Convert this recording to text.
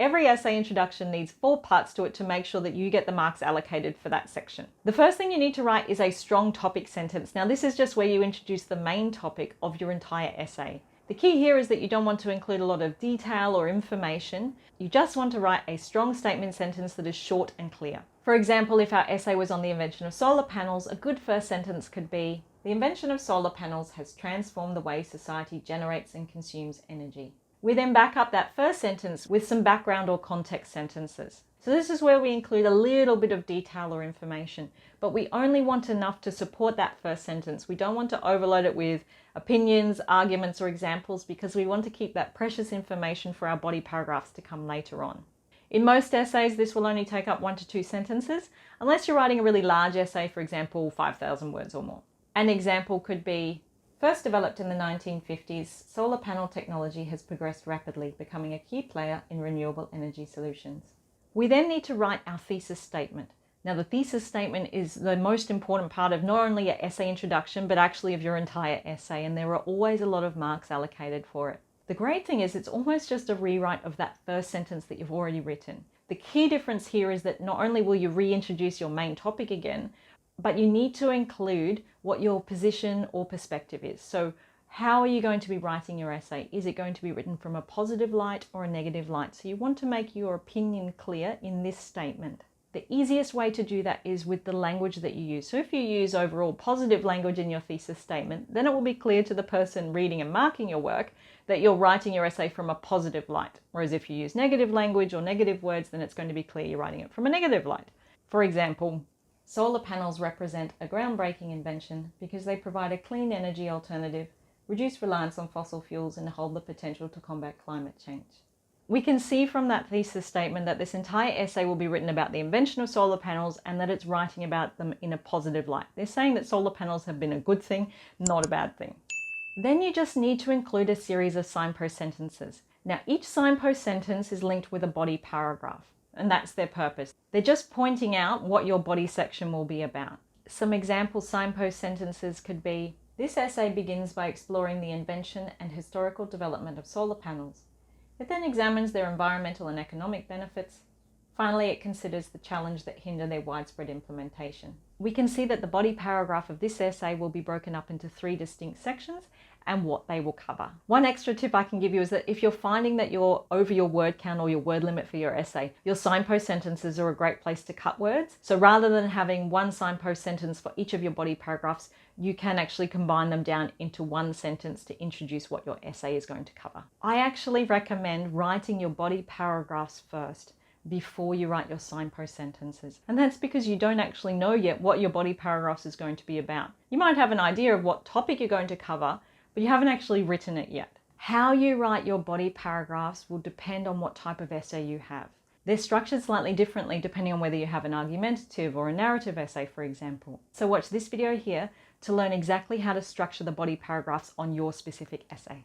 Every essay introduction needs 4 parts to it to make sure that you get the marks allocated for that section. The first thing you need to write is a strong topic sentence. Now this is just where you introduce the main topic of your entire essay. The key here is that you don't want to include a lot of detail or information. You just want to write a strong statement sentence that is short and clear. For example, if our essay was on the invention of solar panels, a good first sentence could be, "The invention of solar panels has transformed the way society generates and consumes energy." We then back up that first sentence with some background or context sentences. So this is where we include a little bit of detail or information, but we only want enough to support that first sentence. We don't want to overload it with opinions, arguments, or examples because we want to keep that precious information for our body paragraphs to come later on. In most essays, this will only take up 1 to 2 sentences, unless you're writing a really large essay, for example, 5,000 words or more. An example could be, "First developed in the 1950s, solar panel technology has progressed rapidly, becoming a key player in renewable energy solutions." We then need to write our thesis statement. Now the thesis statement is the most important part of not only your essay introduction, but actually of your entire essay, and there are always a lot of marks allocated for it. The great thing is it's almost just a rewrite of that first sentence that you've already written. The key difference here is that not only will you reintroduce your main topic again, but you need to include what your position or perspective is. So how are you going to be writing your essay? Is it going to be written from a positive light or a negative light? So you want to make your opinion clear in this statement. The easiest way to do that is with the language that you use. So if you use overall positive language in your thesis statement, then it will be clear to the person reading and marking your work that you're writing your essay from a positive light. Whereas if you use negative language or negative words, then it's going to be clear you're writing it from a negative light. For example, solar panels represent a groundbreaking invention because they provide a clean energy alternative, reduce reliance on fossil fuels, and hold the potential to combat climate change. We can see from that thesis statement that this entire essay will be written about the invention of solar panels and that it's writing about them in a positive light. They're saying that solar panels have been a good thing, not a bad thing. Then you just need to include a series of signpost sentences. Now each signpost sentence is linked with a body paragraph, and that's their purpose. They're just pointing out what your body section will be about. Some example signpost sentences could be, "This essay begins by exploring the invention and historical development of solar panels. It then examines their environmental and economic benefits. Finally, it considers the challenge that hinder their widespread implementation." We can see that the body paragraph of this essay will be broken up into 3 distinct sections and what they will cover. One extra tip I can give you is that if you're finding that you're over your word count or your word limit for your essay, your signpost sentences are a great place to cut words. So rather than having one signpost sentence for each of your body paragraphs, you can actually combine them down into one sentence to introduce what your essay is going to cover. I actually recommend writing your body paragraphs first before you write your signpost sentences. And that's because you don't actually know yet what your body paragraphs is going to be about. You might have an idea of what topic you're going to cover, but you haven't actually written it yet. How you write your body paragraphs will depend on what type of essay you have. They're structured slightly differently depending on whether you have an argumentative or a narrative essay, for example. So watch this video here to learn exactly how to structure the body paragraphs on your specific essay.